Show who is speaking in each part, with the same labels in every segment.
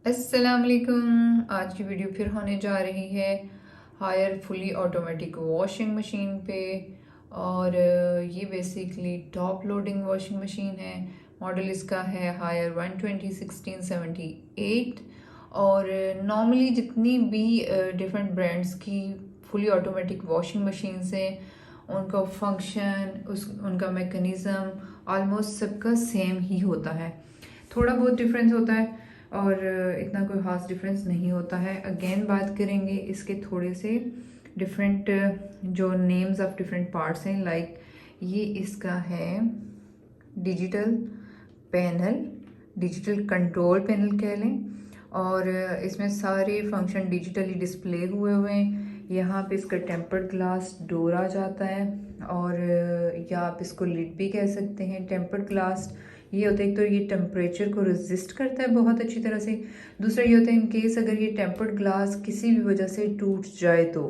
Speaker 1: अस्सलाम वालेकुम। आज की वीडियो फिर होने जा रही है Haier fully automatic washing machine पे। और ये basically top loading washing machine है। मॉडल इसका है हायर 120/1678। और नॉर्मली जितनी भी डिफरेंट ब्रांड्स की फुली ऑटोमेटिक वॉशिंग मशीन्स हैं, उनका फंक्शन उनका मैकेनिज़्म ऑलमोस्ट सबका सेम ही होता है। थोड़ा बहुत डिफरेंस होता है और इतना कोई ख़ास डिफरेंस नहीं होता है। अगेन बात करेंगे इसके थोड़े से डिफरेंट जो नेम्स ऑफ डिफरेंट पार्ट्स हैं। लाइक ये इसका है digital panel, digital control panel कह लें। और इसमें सारे फंक्शन डिजिटली डिस्प्ले हुए हुए हैं। यहाँ पे इसका टेम्पर्ड ग्लास डोर आ जाता है। और या आप इसको लिड भी कह सकते हैं। टेम्पर्ड ग्लास ये होता है, एक तो ये टेम्परेचर को रेजिस्ट करता है बहुत अच्छी तरह से। दूसरा ये होता है इन केस अगर ये टेम्पर्ड ग्लास किसी भी वजह से टूट जाए तो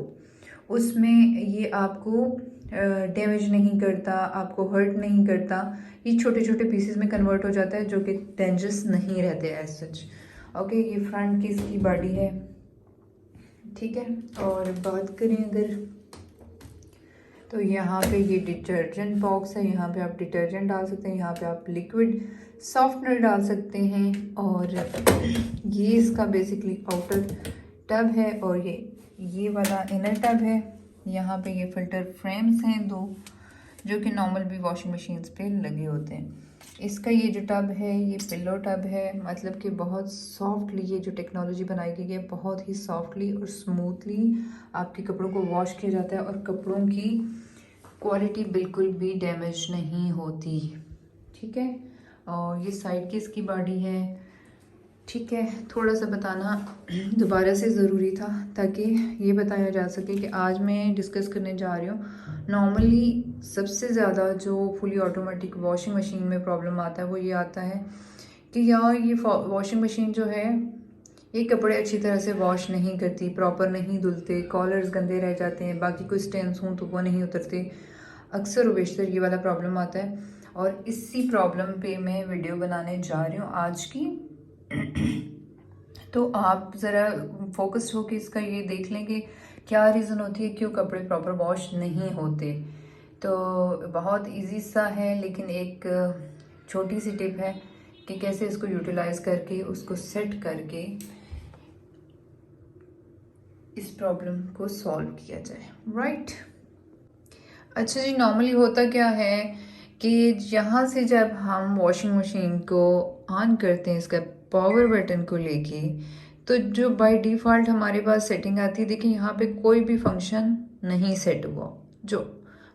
Speaker 1: उसमें ये आपको डैमेज नहीं करता, आपको हर्ट नहीं करता। ये छोटे छोटे पीसेस में कन्वर्ट हो जाता है जो कि डेंजरस नहीं रहते एज सच। ओके, ये फ्रंट की इसकी बॉडी है, ठीक है। और बात करें अगर तो यहाँ पे ये डिटर्जेंट बॉक्स है। यहाँ पे आप डिटर्जेंट डाल सकते हैं, यहाँ पे आप लिक्विड सॉफ्टनर डाल सकते हैं। और ये इसका बेसिकली आउटर टब है और ये वाला इनर टब है। यहाँ पे ये फिल्टर फ्रेम्स हैं दो, जो कि नॉर्मल भी वॉशिंग मशीन्स पे लगे होते हैं। इसका ये जो टब है ये पिल्लो टब है, मतलब कि बहुत सॉफ्टली ये जो टेक्नोलॉजी बनाई गई है बहुत ही सॉफ्टली और स्मूथली आपके कपड़ों को वॉश किया जाता है और कपड़ों की क्वालिटी बिल्कुल भी डैमेज नहीं होती, ठीक है। और ये साइड की इसकी बॉडी है, ठीक है। थोड़ा सा बताना दोबारा से ज़रूरी था ताकि ये बताया जा सके कि आज मैं डिस्कस करने जा रही हूँ। नॉर्मली सबसे ज़्यादा जो फुली ऑटोमेटिक वॉशिंग मशीन में प्रॉब्लम आता है वो ये आता है कि यार ये वॉशिंग मशीन जो है ये कपड़े अच्छी तरह से वॉश नहीं करती, प्रॉपर नहीं धुलते, कॉलर्स गंदे रह जाते हैं, बाकी कोई स्टेन्स हों तो वो नहीं उतरते। अक्सर व बेशतर ये वाला प्रॉब्लम आता है और इसी प्रॉब्लम पे मैं वीडियो बनाने जा रही हूँ आज की। तो आप ज़रा फोकस्ड होकर इसका ये देख लें कि क्या रीज़न होती है क्यों कपड़े प्रॉपर वॉश नहीं होते। तो बहुत इजी सा है, लेकिन एक छोटी सी टिप है कि कैसे इसको यूटिलाइज करके उसको सेट करके इस प्रॉब्लम को सॉल्व किया जाए, राइट। अच्छा जी, नॉर्मली होता क्या है कि यहाँ से जब हम वॉशिंग मशीन को ऑन करते हैं इसका पावर बटन को लेके, तो जो बाय डिफ़ॉल्ट हमारे पास सेटिंग आती है, देखिए यहाँ पे कोई भी फंक्शन नहीं सेट हुआ। जो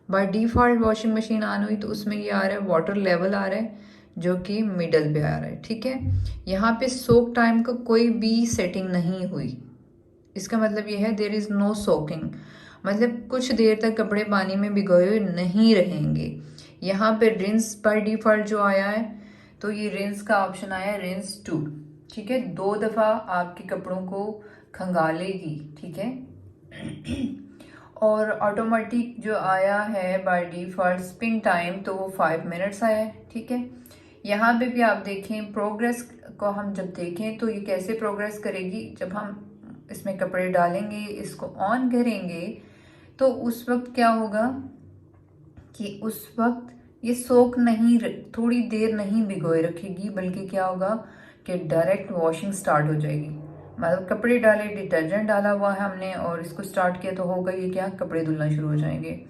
Speaker 1: by default washing machine on हुई तो उसमें ये आ रहा है वाटर लेवल आ रहा है जो कि मिडल पे आ रहा है, ठीक है। यहाँ पे सोक टाइम का कोई भी सेटिंग नहीं हुई। इसका मतलब ये है देयर इज़ नो सोकिंग, मतलब कुछ देर तक कपड़े पानी में भिगोए हुए नहीं रहेंगे। यहाँ पे रिंस बाय डिफ़ॉल्ट जो आया है तो ये रिंस का ऑप्शन आया है रिंस 2, ठीक है। 2 दफ़ा आपके कपड़ों को खंगालेगी, ठीक है। और ऑटोमेटिक जो आया है बाय डिफ़ॉल्ट स्पिन टाइम तो वो 5 मिनट्स आया है, ठीक है। यहाँ पे भी आप देखें प्रोग्रेस को, हम जब देखें तो ये कैसे प्रोग्रेस करेगी, जब हम इसमें कपड़े डालेंगे इसको ऑन करेंगे तो उस वक्त क्या होगा कि उस वक्त ये सोक नहीं, थोड़ी देर नहीं भिगोए रखेगी, बल्कि क्या होगा कि डायरेक्ट वॉशिंग स्टार्ट हो जाएगी। मतलब कपड़े डाले, डिटर्जेंट डाला हुआ है हमने और इसको स्टार्ट किया तो होगा ये क्या, कपड़े धुलना शुरू हो जाएंगे।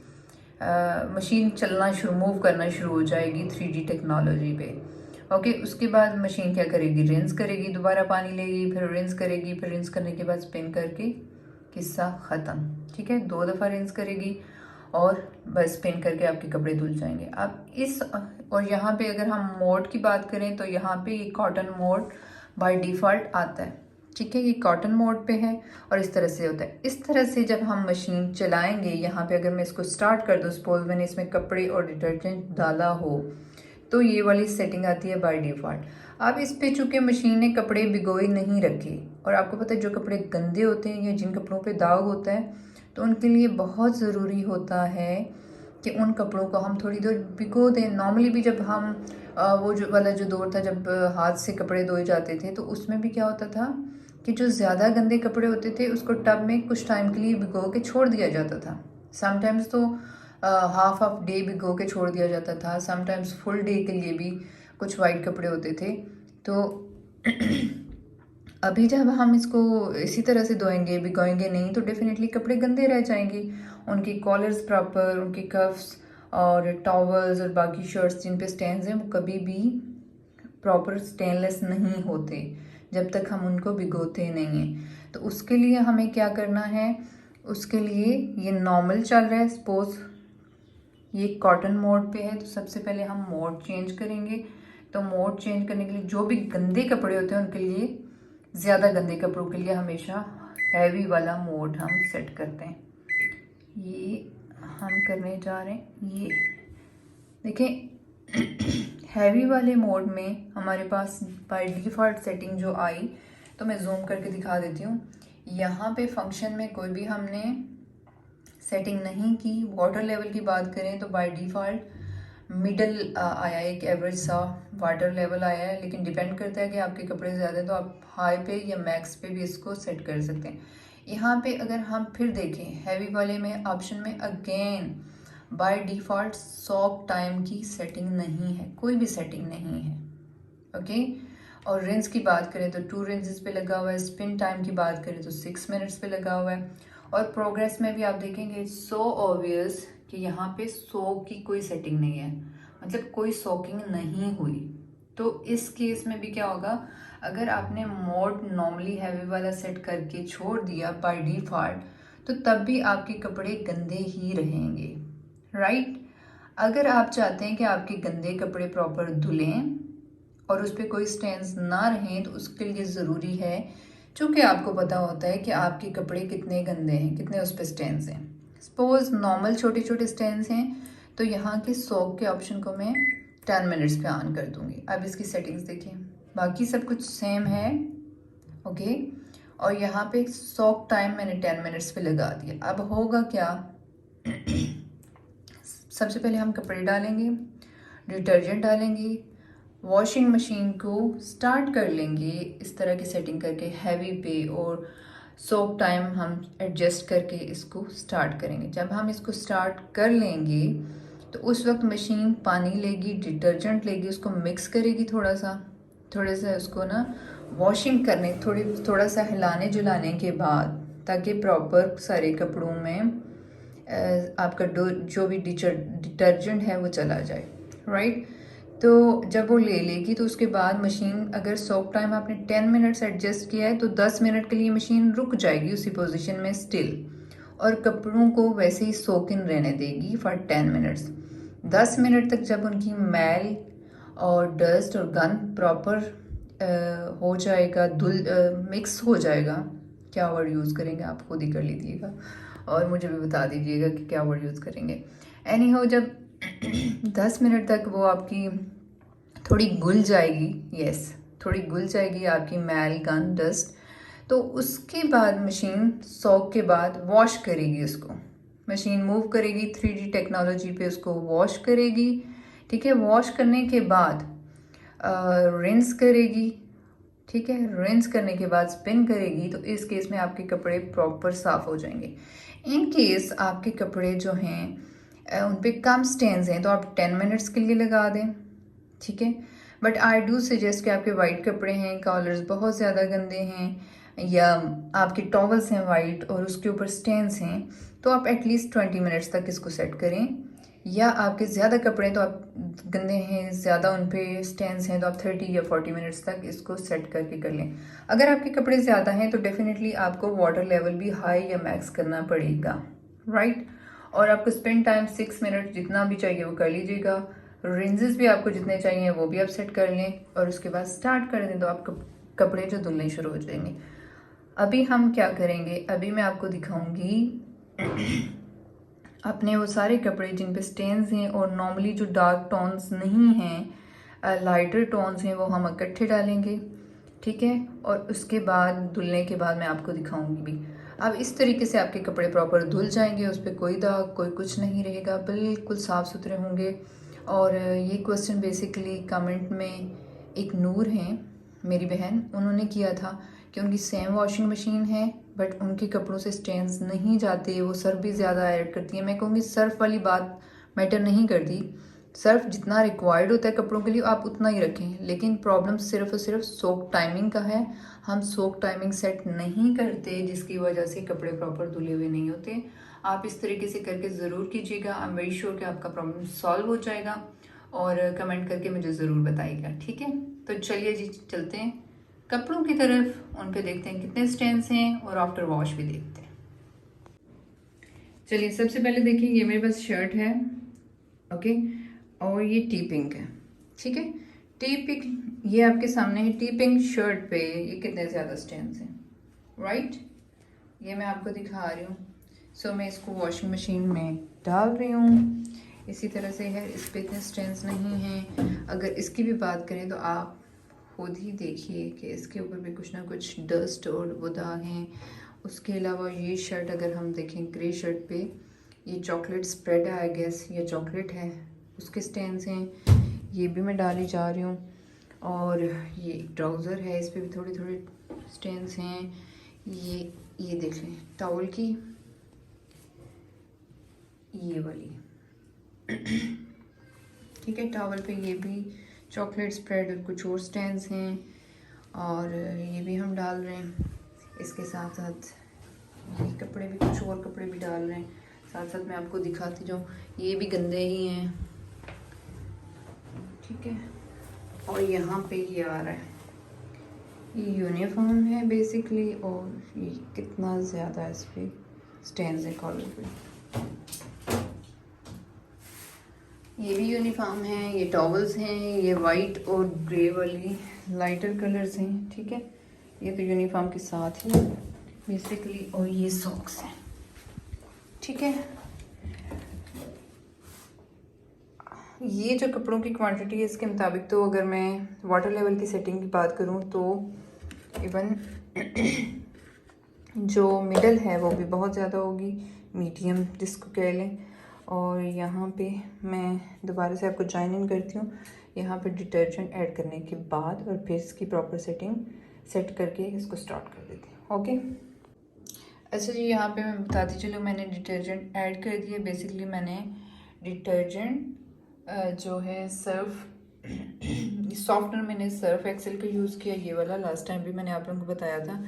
Speaker 1: मशीन चलना शुरू, मूव करना शुरू हो जाएगी 3D टेक्नोलॉजी पे। ओके, उसके बाद मशीन क्या करेगी, रिंस करेगी, दोबारा पानी लेगी, फिर रिंस करेगी, फिर रिंस करने के बाद स्पिन करके किस्सा ख़त्म, ठीक है। 2 दफ़ा रिंस करेगी और बस स्पिन करके आपके कपड़े धुल जाएंगे। अब इस और यहाँ पे अगर हम मोड की बात करें तो यहाँ पे ये कॉटन मोड बाय डिफ़ॉल्ट आता है, ठीक है। ये कॉटन मोड पे है और इस तरह से होता है। इस तरह से जब हम मशीन चलाएंगे, यहाँ पे अगर मैं इसको स्टार्ट कर दूँ, सपोज मैंने इसमें कपड़े और डिटर्जेंट डाला हो तो ये वाली सेटिंग आती है बाय डिफ़ॉल्ट। अब इस पे चूँकि मशीन ने कपड़े भिगोए नहीं रखे और आपको पता है जो कपड़े गंदे होते हैं या जिन कपड़ों पे दाग होता है तो उनके लिए बहुत ज़रूरी होता है कि उन कपड़ों को हम थोड़ी देर भिगो दें। नॉर्मली भी जब हम वो जो वाला जो दौर था जब हाथ से कपड़े धोए जाते थे, तो उसमें भी क्या होता था कि जो ज़्यादा गंदे कपड़े होते थे उसको टब में कुछ टाइम के लिए भिगो के छोड़ दिया जाता था। समटाइम्स तो हाफ ऑफ डे भिगो के छोड़ दिया जाता था, समटाइम्स फुल डे के लिए भी कुछ वाइट कपड़े होते थे। तो अभी जब हम इसको इसी तरह से धोएंगे, भिगोएंगे नहीं, तो डेफिनेटली कपड़े गंदे रह जाएंगे। उनकी कॉलर्स प्रॉपर, उनके कफ्स और टॉवल्स और बाकी शर्ट्स जिन पे स्टेन्स हैं वो कभी भी प्रॉपर स्टेनलेस नहीं होते जब तक हम उनको भिगोते नहीं हैं। तो उसके लिए हमें क्या करना है, उसके लिए ये नॉर्मल चल रहा है, सपोज ये कॉटन मोड पे है, तो सबसे पहले हम मोड चेंज करेंगे। तो मोड चेंज करने के लिए जो भी गंदे कपड़े होते हैं उनके लिए, ज़्यादा गंदे कपड़ों के लिए हमेशा हैवी वाला मोड हम सेट करते हैं। ये हम करने जा रहे हैं, ये देखें हैवी वाले मोड में हमारे पास बाय डिफ़ॉल्ट सेटिंग जो आई, तो मैं जूम करके दिखा देती हूँ। यहाँ पे फंक्शन में कोई भी हमने सेटिंग नहीं की। वाटर लेवल की बात करें तो बाय डिफ़ॉल्ट मिडल आया है, एक एवरेज सा वाटर लेवल आया है, लेकिन डिपेंड करता है कि आपके कपड़े ज़्यादा हैं तो आप हाई पे या मैक्स पे भी इसको सेट कर सकते हैं। यहाँ पे अगर हम फिर देखें हैवी वाले में ऑप्शन में again by default soak time की सेटिंग नहीं है, कोई भी सेटिंग नहीं है। ओके, और रिंस की बात करें तो 2 रिंसेस पे लगा हुआ है। स्पिन टाइम की बात करें तो 6 मिनट्स पे लगा हुआ है। और प्रोग्रेस में भी आप देखेंगे सो ऑब्वियस कि यहाँ पे सोक की कोई सेटिंग नहीं है, मतलब कोई सोकिंग नहीं हुई। तो इस केस में भी क्या होगा, अगर आपने मोड नॉर्मली हैवी वाला सेट करके छोड़ दिया बाय डिफ़ॉल्ट, तो तब भी आपके कपड़े गंदे ही रहेंगे, राइट। अगर आप चाहते हैं कि आपके गंदे कपड़े प्रॉपर धुलें और उस पर कोई स्टेन्स ना रहें, तो उसके लिए ज़रूरी है, चूँकि आपको पता होता है कि आपके कपड़े कितने गंदे हैं, कितने उस पर स्टेन्स हैं। सपोज नॉर्मल छोटे छोटे स्टेन्स हैं, तो यहाँ के सॉक के ऑप्शन को मैं 10 मिनट्स पे ऑन कर दूँगी। अब इसकी सेटिंग्स देखिए, बाकी सब कुछ सेम है, ओके। और यहाँ पे सॉक टाइम मैंने 10 मिनट्स पे लगा दिया। अब होगा क्या सबसे पहले हम कपड़े डालेंगे, डिटर्जेंट डालेंगे, वॉशिंग मशीन को स्टार्ट कर लेंगे इस तरह की सेटिंग करके हैवी पे, और सोक टाइम हम एडजस्ट करके इसको स्टार्ट करेंगे। जब हम इसको स्टार्ट कर लेंगे तो उस वक्त मशीन पानी लेगी, डिटर्जेंट लेगी, उसको मिक्स करेगी थोड़ा सा उसको ना वॉशिंग करने, थोड़ा सा हिलाने जुलाने के बाद, ताकि प्रॉपर सारे कपड़ों में आपका जो भी डिटर्जेंट है वो चला जाए, राइट। तो जब वो ले लेगी तो उसके बाद मशीन, अगर सोक टाइम आपने 10 मिनट्स एडजस्ट किया है तो 10 मिनट के लिए मशीन रुक जाएगी उसी पोजीशन में स्टिल, और कपड़ों को वैसे ही सोक इन रहने देगी फॉर 10 मिनट्स। 10 मिनट तक जब उनकी मैल और डस्ट और गंद प्रॉपर हो जाएगा, मिक्स हो जाएगा, क्या वर्ड यूज़ करेंगे आप खुद ही कर लीजिएगा और मुझे भी बता दीजिएगा कि क्या वर्ड यूज़ करेंगे। एनी हो, जब 10 मिनट तक वो आपकी थोड़ी घुल जाएगी, यस थोड़ी घुल जाएगी आपकी मैल गन डस्ट, तो उसके बाद मशीन सॉक के बाद वॉश करेगी उसको। मशीन मूव करेगी 3D टेक्नोलॉजी पे, उसको वॉश करेगी, ठीक है। वॉश करने के बाद रिंस करेगी, ठीक है। रिंस करने के बाद स्पिन करेगी, तो इस केस में आपके कपड़े प्रॉपर साफ़ हो जाएंगे। इन केस आपके कपड़े जो हैं उन पे कम स्टेन्स हैं तो आप 10 मिनट्स के लिए लगा दें, ठीक है। बट आई डू सजेस्ट कि आपके वाइट कपड़े हैं, कॉलर्स बहुत ज़्यादा गंदे हैं, या आपके टॉवल्स हैं वाइट और उसके ऊपर स्टेन्स हैं, तो आप एटलीस्ट 20 मिनट्स तक इसको सेट करें। या आपके ज़्यादा कपड़े तो आप गंदे हैं, ज़्यादा उन पे स्टेन्स हैं, तो आप 30 या 40 मिनट्स तक इसको सेट करके कर लें। अगर आपके कपड़े ज़्यादा हैं तो डेफिनेटली आपको वाटर लेवल भी हाई या मैक्स करना पड़ेगा, राइट। और आपको स्पिन टाइम 6 मिनट जितना भी चाहिए वो कर लीजिएगा। रिंजेस भी आपको जितने चाहिए वो भी आप सेट कर लें, और उसके बाद स्टार्ट कर दें तो आप कपड़े जो धुलने शुरू हो जाएंगे। अभी हम क्या करेंगे, अभी मैं आपको दिखाऊंगी अपने वो सारे कपड़े जिन पे स्टेन्स हैं और नॉर्मली जो डार्क टोन्स नहीं हैं, लाइटर टोन्स हैं, वो हम इकट्ठे डालेंगे, ठीक है। और उसके बाद धुलने के बाद मैं आपको दिखाऊंगी भी। अब इस तरीके से आपके कपड़े प्रॉपर धुल जाएंगे, उस पर कोई दाग कोई कुछ नहीं रहेगा, बिल्कुल साफ़ सुथरे होंगे और ये क्वेश्चन बेसिकली कमेंट में एक नूर हैं मेरी बहन, उन्होंने किया था कि उनकी सेम वॉशिंग मशीन है बट उनके कपड़ों से स्टेन्स नहीं जाते, वो सर्फ भी ज़्यादा ऐड करती है। मैं कहूँगी सर्फ वाली बात मैटर नहीं करती, सर्फ जितना रिक्वायर्ड होता है कपड़ों के लिए आप उतना ही रखें, लेकिन प्रॉब्लम सिर्फ और सिर्फ सोक टाइमिंग का है। हम सोक टाइमिंग सेट नहीं करते जिसकी वजह से कपड़े प्रॉपर धुले हुए नहीं होते। आप इस तरीके से करके ज़रूर कीजिएगा, आई एम वेरी श्योर कि आपका प्रॉब्लम सॉल्व हो जाएगा और कमेंट करके मुझे ज़रूर बताइएगा, ठीक है। तो चलिए जी चलते हैं कपड़ों की तरफ, उनके देखते हैं कितने स्टेन्स हैं और आफ्टर वॉश भी देखते हैं। चलिए सबसे पहले देखिए ये मेरे पास शर्ट है, ओके, और ये टी पिंक है, ठीक है। टी पिंक ये आपके सामने है, टी पिंक शर्ट पे ये कितने ज़्यादा स्टेन्स हैं, राइट, ये मैं आपको दिखा रही हूँ। सो मैं इसको वॉशिंग मशीन में डाल रही हूँ। इसी तरह से है, इस पे इतने स्टेन्स नहीं हैं। अगर इसकी भी बात करें तो आप खुद ही देखिए कि इसके ऊपर भी कुछ ना कुछ डस्ट और वो दाग हैं। उसके अलावा ये शर्ट अगर हम देखें, ग्रे शर्ट पे ये चॉकलेट स्प्रेड है, आई गेस ये चॉकलेट है, उसके स्टेन्स हैं, ये भी मैं डाली जा रही हूँ। और ये ट्राउज़र है, इस पर भी थोड़े थोड़े स्टेन्स हैं। ये देख लें टॉवल की ये वाली ठीक है, टॉवल पे ये भी चॉकलेट स्प्रेड और कुछ और स्टेन्स हैं, और ये भी हम डाल रहे हैं। इसके साथ साथ ये कपड़े भी, कुछ और कपड़े भी डाल रहे हैं, साथ साथ मैं आपको दिखाती जाऊँ। ये भी गंदे ही हैं, ठीक है। और यहाँ पे ये आ रहा है, ये यूनिफॉर्म है बेसिकली, और ये कितना ज़्यादा इस पर स्टेन्स है कॉलर पे। ये भी यूनिफॉर्म है, ये टॉवल्स हैं, ये वाइट और ग्रे वाली लाइटर कलर्स हैं, ठीक है। ये तो यूनिफॉर्म के साथ ही बेसिकली, और ये सॉक्स हैं, ठीक है। ये जो कपड़ों की क्वांटिटी है इसके मुताबिक, तो अगर मैं वाटर लेवल की सेटिंग की बात करूं तो इवन जो मिडल है वो भी बहुत ज़्यादा होगी, मीडियम जिसको कह लें। और यहाँ पे मैं दोबारा से आपको जॉइन इन करती हूँ, यहाँ पे डिटर्जेंट ऐड करने के बाद और फिर इसकी प्रॉपर सेटिंग सेट करके इसको स्टार्ट कर देती हूँ, ओके। अच्छा जी, यहाँ पे मैं बताती चलो, मैंने डिटर्जेंट ऐड कर दिया। बेसिकली मैंने डिटर्जेंट जो है सर्फ सॉफ्टनर मैंने सर्फ एक्सेल का यूज़ किया, ये वाला लास्ट टाइम भी मैंने आप लोगों को बताया था।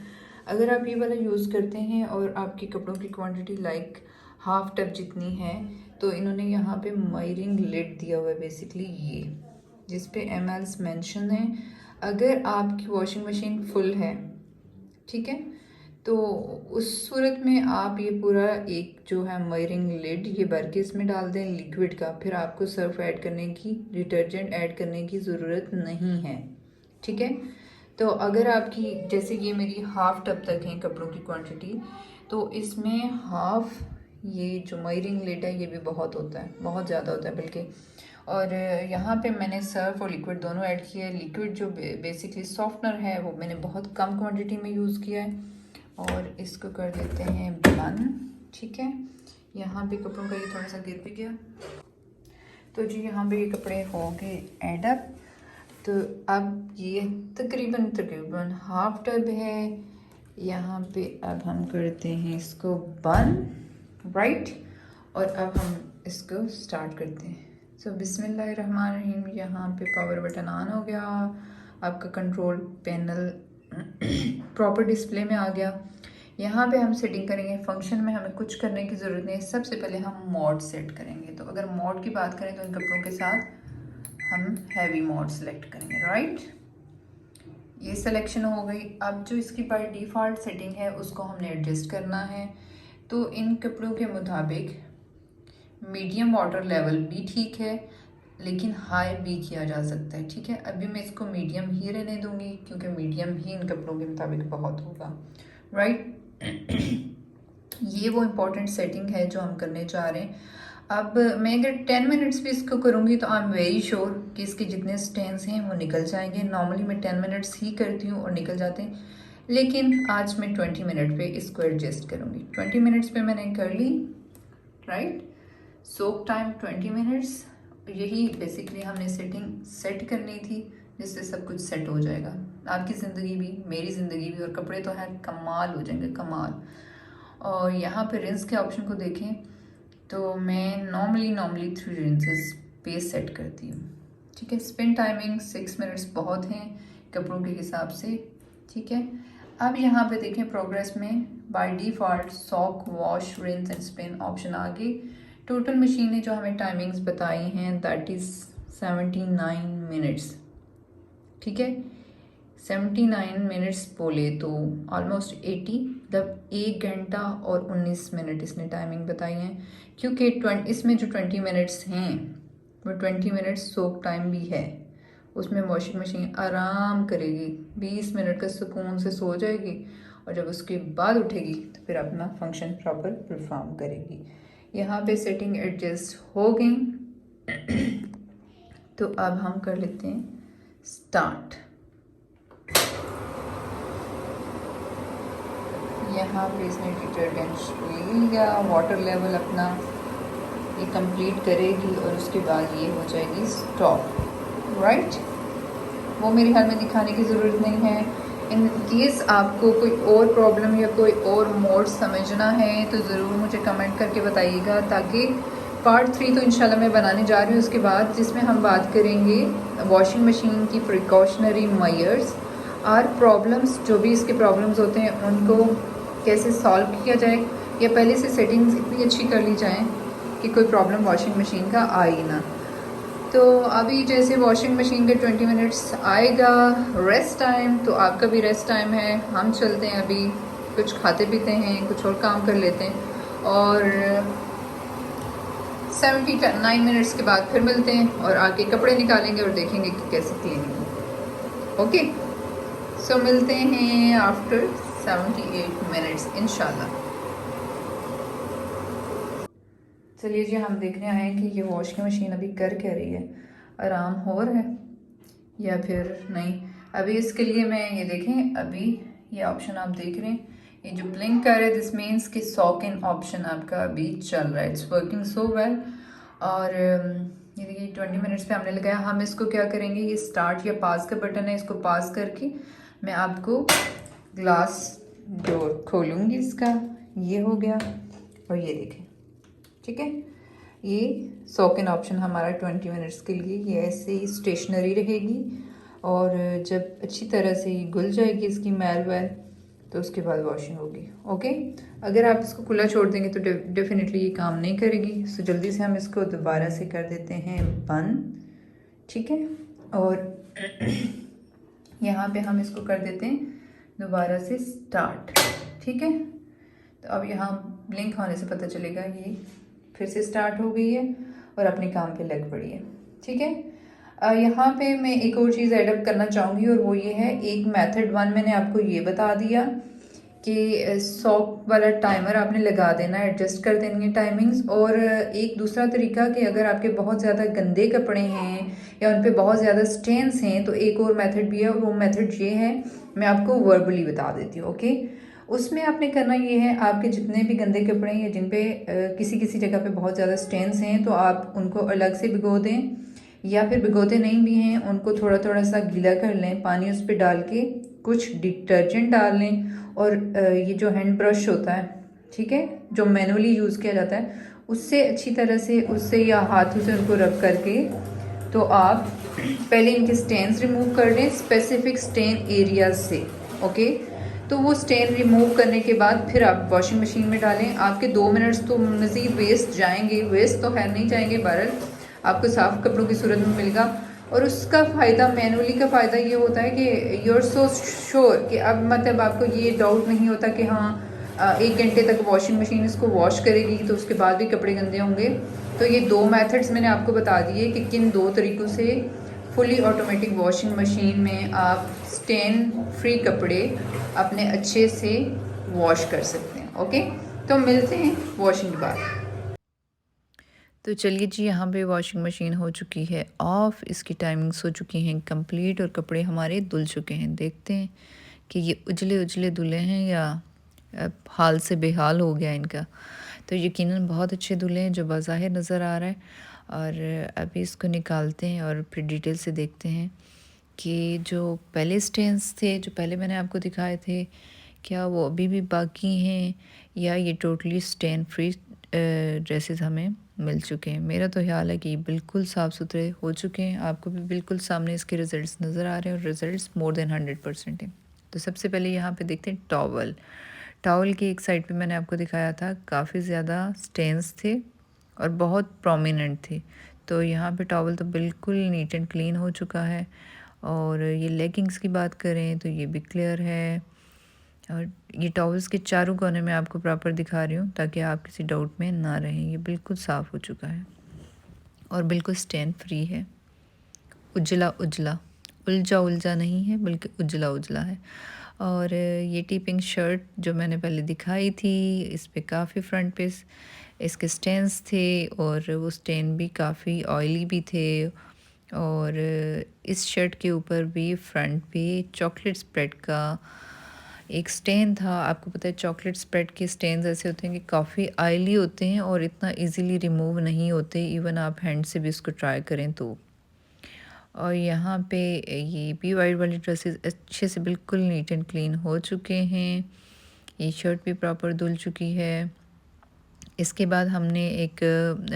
Speaker 1: अगर आप ये वाला यूज़ करते हैं और आपकी कपड़ों की क्वांटिटी लाइक हाफ टब जितनी है, तो इन्होंने यहाँ पे मायरिंग लिड दिया हुआ है बेसिकली, ये जिस पे mls मेंशन है। अगर आपकी वॉशिंग मशीन फुल है, ठीक है, तो उस सूरत में आप ये पूरा एक जो है मायरिंग लिड ये भर के इसमें डाल दें लिक्विड का, फिर आपको सर्फ ऐड करने की, डिटर्जेंट ऐड करने की ज़रूरत नहीं है, ठीक है। तो अगर आपकी, जैसे ये मेरी हाफ टब तक है कपड़ों की क्वांटिटी, तो इसमें हाफ ये जो मायरिंग लिड है ये भी बहुत होता है, बहुत ज़्यादा होता है बल्कि। और यहाँ पे मैंने सर्फ और लिक्विड दोनों ऐड किया है। लिक्विड जो बेसिकली सॉफ्टनर है वो मैंने बहुत कम क्वांटिटी में यूज़ किया है, और इसको कर देते हैं बंद, ठीक है। यहाँ पे कपड़ों का ये थोड़ा सा गिर भी गया, तो जी यहाँ पे ये कपड़े हो गए एड अप। तो अब ये तकरीबन हाफ टब है, यहाँ पे अब हम करते हैं इसको बंद, राइट, और अब हम इसको स्टार्ट करते हैं। सो बिस्मिल्लाहिर्रहमानिर्रहीम, यहाँ पे पावर बटन ऑन हो गया, आपका कंट्रोल पैनल प्रॉपर डिस्प्ले में आ गया। यहाँ पे हम सेटिंग करेंगे, फंक्शन में हमें कुछ करने की ज़रूरत नहीं है। सबसे पहले हम मोड सेट करेंगे, तो अगर मोड की बात करें तो इन कपड़ों के साथ हम हैवी मोड सेलेक्ट करेंगे, राइट। ये सिलेक्शन हो गई। अब जो इसकी बाय डिफ़ॉल्ट सेटिंग है उसको हमने एडजस्ट करना है, तो इन कपड़ों के मुताबिक मीडियम वाटर लेवल भी ठीक है, लेकिन हाई भी किया जा सकता है, ठीक है। अभी मैं इसको मीडियम ही रहने दूंगी क्योंकि मीडियम ही इन कपड़ों के मुताबिक बहुत होगा, राइट। ये वो इम्पोर्टेंट सेटिंग है जो हम करने जा रहे हैं। अब मैं अगर 10 मिनट्स भी इसको करूँगी तो आई एम वेरी श्योर कि इसके जितने स्टेन्स हैं वो निकल जाएंगे। नॉर्मली मैं 10 मिनट्स ही करती हूँ और निकल जाते हैं, लेकिन आज मैं 20 मिनट पे इसको एडजस्ट करूँगी। 20 मिनट्स पे मैंने कर ली, राइट। सोक टाइम 20 मिनट्स, यही बेसिकली हमने सेटिंग सेट करनी थी, जिससे सब कुछ सेट हो जाएगा। आपकी ज़िंदगी भी, मेरी ज़िंदगी भी, और कपड़े तो है कमाल हो जाएंगे, कमाल। और यहाँ पे रिंस के ऑप्शन को देखें तो मैं नॉर्मली 3 रिंसेस पे सेट करती हूँ। ठीक है, स्पिन टाइमिंग 6 मिनट्स बहुत हैं कपड़ों के हिसाब से। ठीक है, अब यहाँ पे देखें प्रोग्रेस में by default soak, wash, rinse and spin option आ गई। टोटल मशीन ने जो हमें टाइमिंग्स बताई हैं दैट इज़ 79 मिनट्स। ठीक है, 79 मिनट्स बोले तो ऑलमोस्ट 80, मतलब 1 घंटा और 19 मिनट इसने टाइमिंग बताई है। क्योंकि इसमें जो 20 मिनट्स हैं वो 20 मिनट्स सोक टाइम भी है। उसमें वॉशिंग मशीन आराम करेगी, 20 मिनट का सुकून से सो जाएगी, और जब उसके बाद उठेगी तो फिर अपना फंक्शन प्रॉपर परफॉर्म करेगी। यहाँ पे सेटिंग एडजस्ट हो गई। तो अब हम कर लेते हैं स्टार्ट। यहाँ पे इसने डिटर्जेंट ले लिया, वाटर लेवल अपना ये कंप्लीट करेगी और उसके बाद ये हो जाएगी स्टॉप। राइट, वो मेरे ख्याल में दिखाने की ज़रूरत नहीं है। इन केस आपको कोई और प्रॉब्लम या कोई और मोड समझना है तो ज़रूर मुझे कमेंट करके बताइएगा, ताकि पार्ट 3 तो इंशाल्लाह मैं बनाने जा रही हूँ उसके बाद, जिसमें हम बात करेंगे वॉशिंग मशीन की प्रिकॉशनरी मेजर्स और प्रॉब्लम्स, जो भी इसके प्रॉब्लम्स होते हैं उनको कैसे सॉल्व किया जाए, या पहले से सेटिंग्स इतनी अच्छी कर ली जाएँ कि कोई प्रॉब्लम वॉशिंग मशीन का आ ही ना। तो अभी जैसे वॉशिंग मशीन के 20 मिनट्स आएगा रेस्ट टाइम, तो आपका भी रेस्ट टाइम है। हम चलते हैं अभी, कुछ खाते पीते हैं, कुछ और काम कर लेते हैं, और 79 मिनट्स के बाद फिर मिलते हैं और आके कपड़े निकालेंगे और देखेंगे कि कैसे क्लीनिंग हो। ओके, सो मिलते हैं आफ्टर 78 मिनट्स इंशाल्लाह। चलिए जी, हम देखने आए हैं कि ये वॉशिंग मशीन अभी कर क्या रही है, आराम हो रहा है या फिर नहीं। अभी इसके लिए मैं ये देखें, अभी ये ऑप्शन आप देख रहे हैं, ये जो ब्लिंक कर रहा है दिस मीन्स कि सॉक इन ऑप्शन आपका अभी चल रहा है, इट्स वर्किंग सो वेल। और ये देखिए 20 मिनट्स पे हमने लगाया। हम इसको क्या करेंगे, ये स्टार्ट या पास का बटन है, इसको पास करके मैं आपको ग्लास डोर खोलूँगी इसका, ये हो गया। और ये देखें, ठीक है, ये सॉक इन ऑप्शन हमारा 20 मिनट्स के लिए ये ऐसे ही स्टेशनरी रहेगी, और जब अच्छी तरह से ये घुल जाएगी इसकी मैल वैल तो उसके बाद वॉशिंग होगी। ओके, अगर आप इसको खुला छोड़ देंगे तो डेफिनेटली ये काम नहीं करेगी। सो जल्दी से हम इसको दोबारा से कर देते हैं बंद। ठीक है, और यहाँ पे हम इसको कर देते हैं दोबारा से स्टार्ट। ठीक है, तो अब यहाँ ब्लिंक होने से पता चलेगा ये फिर से स्टार्ट हो गई है और अपने काम पे लग पड़ी है। ठीक है, यहाँ पे मैं एक और चीज़ एडअप करना चाहूँगी, और वो ये है, एक मेथड 1 मैंने आपको ये बता दिया कि सॉक वाला टाइमर आपने लगा देना, एडजस्ट कर देंगे टाइमिंग्स। और एक दूसरा तरीका कि अगर आपके बहुत ज़्यादा गंदे कपड़े हैं या उन पे बहुत ज़्यादा स्टेन्स हैं तो एक और मेथड भी है, और वो मेथड ये है, मैं आपको वर्बली बता देती हूँ। ओके, उसमें आपने करना ये है, आपके जितने भी गंदे कपड़े हैं या जिन पे किसी किसी जगह पे बहुत ज़्यादा स्टेन्स हैं तो आप उनको अलग से भिगो दें, या फिर भिगोते नहीं भी हैं उनको थोड़ा थोड़ा सा गीला कर लें, पानी उस पर डाल के कुछ डिटर्जेंट डाल लें, और ये जो हैंड ब्रश होता है, ठीक है, जो मैनुअली यूज़ किया जाता है, उससे अच्छी तरह से, उससे या हाथों से उनको रब करके, तो आप पहले इनके स्टेन्स रिमूव कर लें स्पेसिफिक स्टेन एरियाज से। ओके, तो वो स्टेन रिमूव करने के बाद फिर आप वॉशिंग मशीन में डालें। आपके 2 मिनट्स तो मज़ीद वेस्ट जाएंगे, वेस्ट तो है नहीं जाएंगे, बहरहाल आपको साफ कपड़ों की सूरत में मिलेगा। और उसका फ़ायदा, मैनुअली का फ़ायदा ये होता है कि यू आर सो श्योर कि अब मतलब आपको ये डाउट नहीं होता कि हाँ 1 घंटे तक वॉशिंग मशीन इसको वॉश करेगी तो उसके बाद भी कपड़े गंदे होंगे। तो ये 2 मेथड्स मैंने आपको बता दिए कि किन 2 तरीक़ों से फुली ऑटोमेटिक वॉशिंग मशीन में आप स्टेन फ्री कपड़े अपने अच्छे से वॉश कर सकते हैं। ओके, तो मिलते हैं वॉशिंग के बाद। तो चलिए जी, यहाँ पे वॉशिंग मशीन हो चुकी है ऑफ, इसकी टाइमिंग्स हो चुकी हैं कंप्लीट, और कपड़े हमारे धुल चुके हैं। देखते हैं कि ये उजले उजले धुले हैं या हाल से बेहाल हो गया इनका। तो यकीनन बहुत अच्छे धुले हैं जो बाज़ाहिर नज़र आ रहा है। और अभी इसको निकालते हैं और फिर डिटेल से देखते हैं कि जो पहले स्टेन्स थे, जो पहले मैंने आपको दिखाए थे, क्या वो अभी भी बाकी हैं या ये टोटली स्टेन फ्री ड्रेसेस हमें मिल चुके हैं। मेरा तो ख्याल है कि ये बिल्कुल साफ़ सुथरे हो चुके हैं। आपको भी बिल्कुल सामने इसके रिज़ल्ट्स नज़र आ रहे हैं और रिज़ल्ट्स मोर देन 100% हैं। तो सबसे पहले यहाँ पे देखते हैं टॉवल। टॉवल की एक साइड पे मैंने आपको दिखाया था काफ़ी ज़्यादा स्टेन्स थे और बहुत प्रोमिनेंट थे। तो यहाँ पे टॉवल तो बिल्कुल नीट एंड क्लीन हो चुका है। और ये लेगिंग्स की बात करें तो ये भी क्लियर है। और ये टॉवल्स के चारों कोने में आपको प्रॉपर दिखा रही हूँ ताकि आप किसी डाउट में ना रहें। ये बिल्कुल साफ़ हो चुका है और बिल्कुल स्टेन फ्री है। उजला उजला, उलझा उलझा नहीं है बल्कि उजला उजला है। और ये टी पिंक शर्ट जो मैंने पहले दिखाई थी, इस पे काफ़ी फ्रंट पे इसके स्टेन्स थे और वो स्टेन भी काफ़ी ऑयली भी थे। और इस शर्ट के ऊपर भी फ्रंट पे चॉकलेट स्प्रेड का एक स्टेन था। आपको पता है चॉकलेट स्प्रेड के स्टेन्स ऐसे होते हैं कि काफ़ी ऑयली होते हैं और इतना इजीली रिमूव नहीं होते, इवन आप हैंड से भी इसको ट्राई करें तो। और यहाँ पे ये भी वाइट वाली ड्रेसेस अच्छे से बिल्कुल नीट एंड क्लीन हो चुके हैं। ये शर्ट भी प्रॉपर धुल चुकी है। इसके बाद हमने एक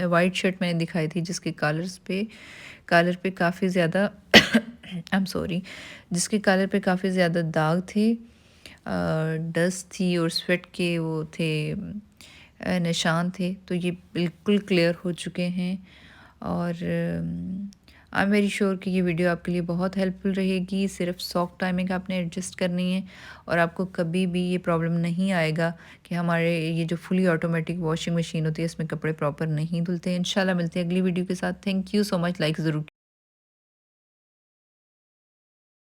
Speaker 1: वाइट शर्ट मैंने दिखाई थी जिसके कॉलर पे काफ़ी ज़्यादा आई एम सॉरी, जिसके कॉलर पे काफ़ी ज़्यादा दाग थे, डस्ट थी और स्वेट के वो थे निशान थे। तो ये बिल्कुल क्लियर हो चुके हैं और आई एम वेरी श्योर कि ये वीडियो आपके लिए बहुत हेल्पफुल रहेगी। सिर्फ सॉक टाइमिंग आपने एडजस्ट करनी है और आपको कभी भी ये प्रॉब्लम नहीं आएगा कि हमारे ये जो फुली ऑटोमेटिक वॉशिंग मशीन होती है इसमें कपड़े प्रॉपर नहीं धुलते हैं। इंशाल्लाह मिलते हैं अगली वीडियो के साथ। Thank you so much. Like ज़रूर